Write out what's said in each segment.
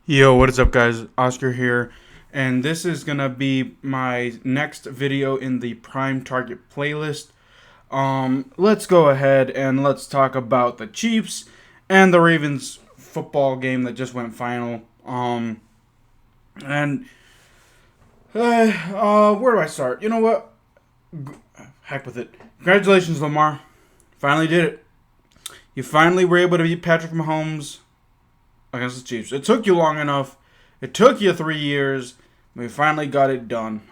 Yo, what is up, guys? Oscar here, and this is gonna be my next video in the Prime Target playlist. Let's go ahead and let's talk about the Chiefs and the Ravens football game that just went final. And where do I start? You know what? Heck with it. Congratulations, Lamar. Finally did it. You finally were able to beat Patrick Mahomes against the Chiefs. It took you long enough. It took you 3 years. We finally got it done.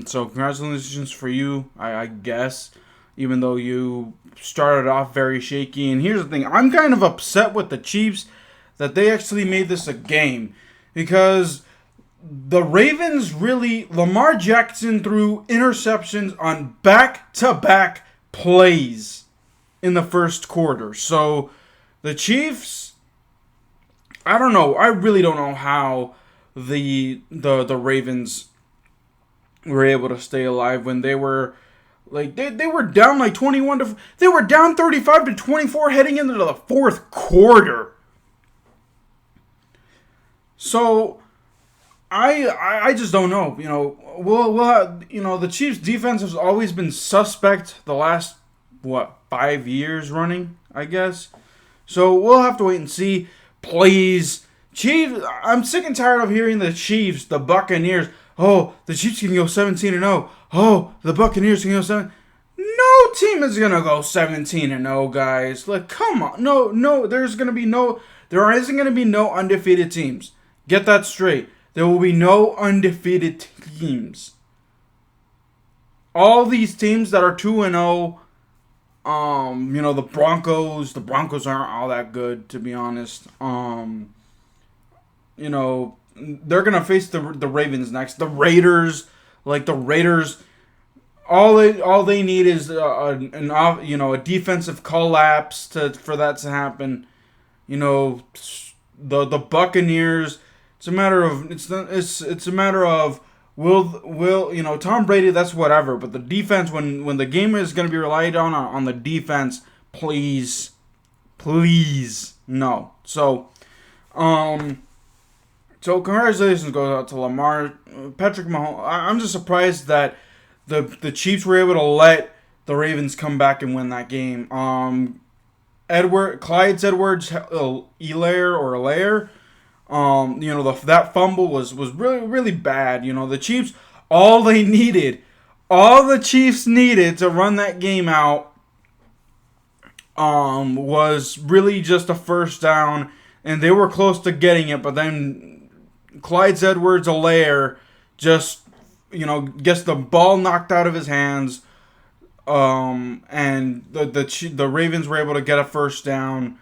So congratulations for you, I guess. Even though you started off very shaky. And here's the thing. I'm kind of upset with the Chiefs that they actually made this a game. Because the Ravens really... Lamar Jackson threw interceptions on back-to-back plays in the first quarter. So the Chiefs... I don't know. I really don't know how the Ravens were able to stay alive when they were like they were down like 21 to they were down 35 to 24 heading into the fourth quarter. So I just don't know. We'll have, the Chiefs defense has always been suspect the last 5 years running, I guess. So we'll have to wait and see. Please, Chiefs. I'm sick and tired of hearing the Chiefs, the Buccaneers. Oh, the Chiefs can go 17-0. Oh, the Buccaneers can go 7. No team is gonna go 17-0, guys. Like, come on. No. There isn't gonna be no undefeated teams. Get that straight. There will be no undefeated teams. All these teams that are 2-0. The Broncos. The Broncos aren't all that good, to be honest. They're gonna face the Ravens next. The Raiders, all they need is a defensive collapse for that to happen. The Buccaneers. It's a matter of will Tom Brady, that's whatever, but the defense, when the game is going to be relied on the defense, please no. So congratulations goes out to Lamar. Patrick Mahomes. I'm just surprised that the Chiefs were able to let the Ravens come back and win that game. Clyde's Edwards-Helaire. That fumble was really, really bad. The Chiefs, all the Chiefs needed to run that game out was really just a first down, and they were close to getting it, but then Clyde's Edwards-Helaire just, gets the ball knocked out of his hands, and the Ravens were able to get a first down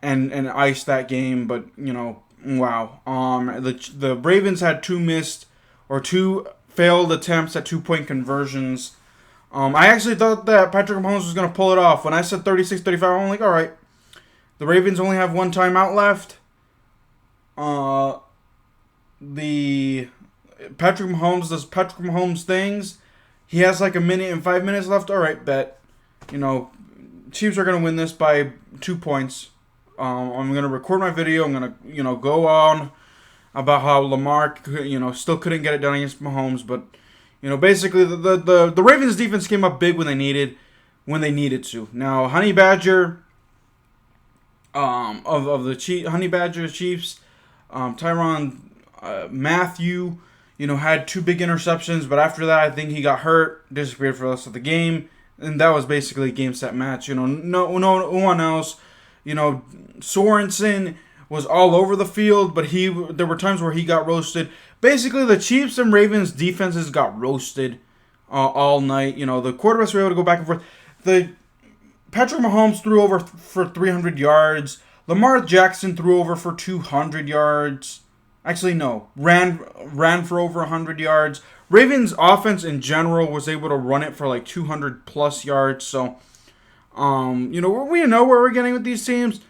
and ice that game, but, wow. The Ravens had two failed attempts at 2-point conversions. I actually thought that Patrick Mahomes was going to pull it off. When I said 36-35, I'm like, all right. The Ravens only have one timeout left. The Patrick Mahomes does Patrick Mahomes things. He has like a minute and 5 minutes left. All right, bet. Chiefs are going to win this by 2 points. I'm going to record my video. I'm going to, go on about how Lamar, still couldn't get it done against Mahomes. But, basically the Ravens defense came up big when they needed to. Now, Honey Badger, of the Honey Badger Chiefs, Tyrann Mathieu, had 2 big interceptions. But after that, I think he got hurt, disappeared for the rest of the game. And that was basically a game, set, match. No one else. Sorensen was all over the field, but there were times where he got roasted. Basically, the Chiefs and Ravens defenses got roasted all night. The quarterbacks were able to go back and forth. The Patrick Mahomes threw over for 300 yards. Lamar Jackson threw over for 200 yards. Actually, no, ran for over 100 yards. Ravens offense in general was able to run it for like 200 plus yards. So, we know where we're getting with these teams,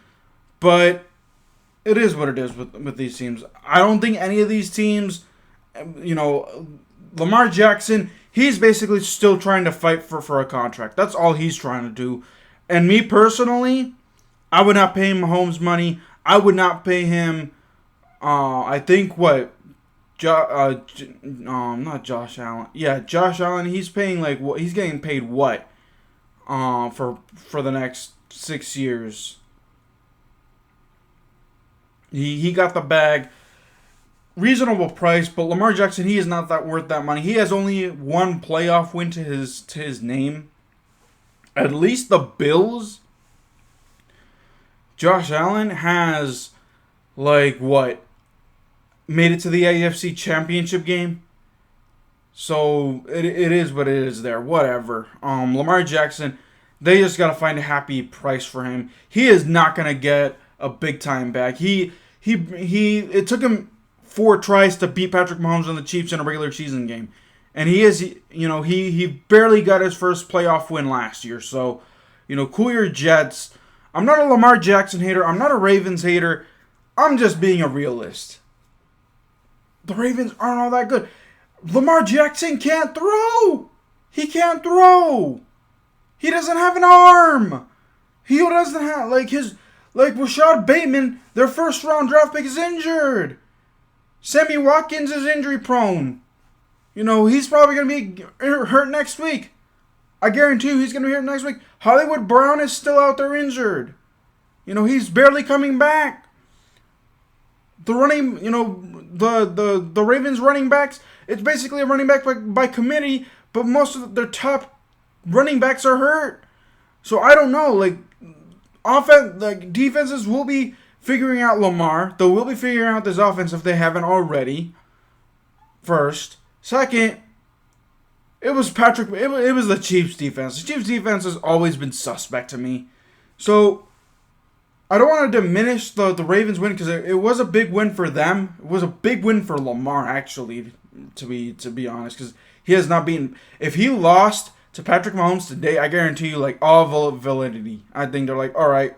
but it is what it is with these teams. I don't think any of these teams, Lamar Jackson, he's basically still trying to fight for a contract. That's all he's trying to do. And me personally, I would not pay Mahomes money. I would not pay him I think what not Josh Allen. Yeah, Josh Allen. He's paying like what? He's getting paid what? For the next 6 years. He got the bag, reasonable price, but Lamar Jackson, he is not that worth that money. He has only one playoff win to his name. At least the Bills. Josh Allen has like what? Made it to the AFC Championship game. So it is what it is there. Whatever. Lamar Jackson, they just gotta find a happy price for him. He is not gonna get a big time bag. It took him 4 tries to beat Patrick Mahomes and the Chiefs in a regular season game. And he barely got his first playoff win last year. So, cool your jets. I'm not a Lamar Jackson hater. I'm not a Ravens hater. I'm just being a realist. The Ravens aren't all that good. Lamar Jackson can't throw. He can't throw. He doesn't have an arm. He doesn't have, like Rashad Bateman, their first round draft pick, is injured. Sammy Watkins is injury prone. He's probably going to be hurt next week. I guarantee you he's going to be hurt next week. Hollywood Brown is still out there injured. He's barely coming back. The Ravens running backs, it's basically a running back by committee, but most of their top running backs are hurt. So I don't know, defenses will be figuring out Lamar. They will be figuring out this offense if they haven't already. First. Second, it was the Chiefs defense. The Chiefs defense has always been suspect to me. So I don't want to diminish the Ravens win because it was a big win for them. It was a big win for Lamar, actually, to be honest, because he has not been. If he lost to Patrick Mahomes today, I guarantee you, all validity. I think they're like, all right,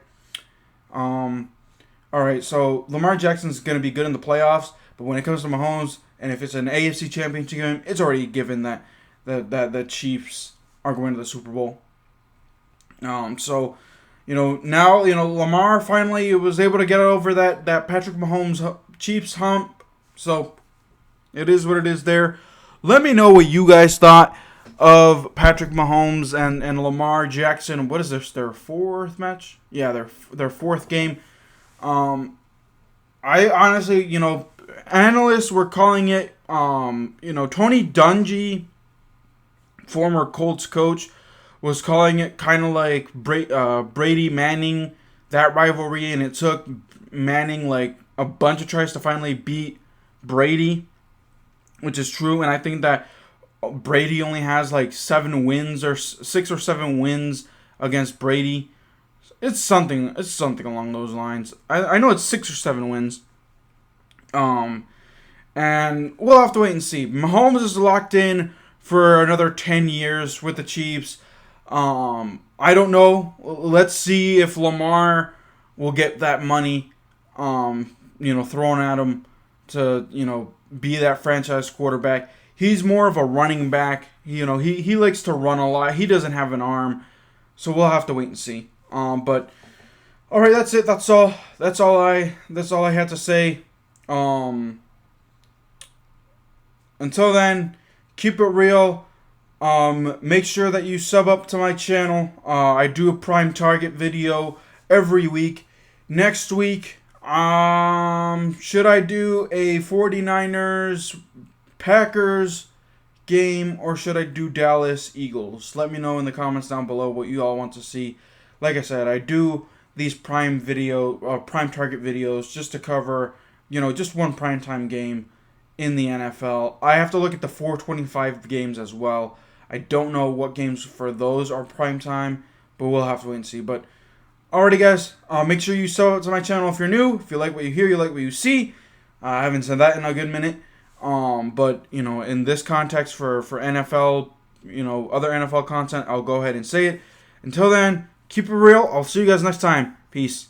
so Lamar Jackson's going to be good in the playoffs, but when it comes to Mahomes, and if it's an AFC Championship game, it's already given that the Chiefs are going to the Super Bowl. So, now, Lamar finally was able to get over that Patrick Mahomes Chiefs hump. So, it is what it is there. Let me know what you guys thought of Patrick Mahomes and Lamar Jackson. What is this, their 4th match? Yeah, their 4th game. I honestly, analysts were calling it, Tony Dungy, former Colts coach, was calling it kind of like Brady Manning, that rivalry, and it took Manning a bunch of tries to finally beat Brady, which is true, and I think that Brady only has 7 wins or 6 or 7 wins against Brady. It's something along those lines. I know it's 6 or 7 wins. And we'll have to wait and see. Mahomes is locked in for another 10 years with the Chiefs. I don't know. Let's see if Lamar will get that money, thrown at him to, be that franchise quarterback. He's more of a running back. He likes to run a lot. He doesn't have an arm. So we'll have to wait and see. But all right, that's it. That's all I had to say. Until then, keep it real. Make sure that you sub up to my channel. I do a Prime Target video every week. Next week, should I do a 49ers Packers game or should I do Dallas Eagles? Let me know in the comments down below what you all want to see. Like I said, I do these Prime Target videos just to cover, just one primetime game in the NFL. I have to look at the 425 games as well. I don't know what games for those are primetime, but we'll have to wait and see. But alrighty, guys, make sure you sub to my channel if you're new. If you like what you hear, you like what you see. I haven't said that in a good minute. But in this context for NFL, other NFL content, I'll go ahead and say it. Until then, keep it real. I'll see you guys next time. Peace.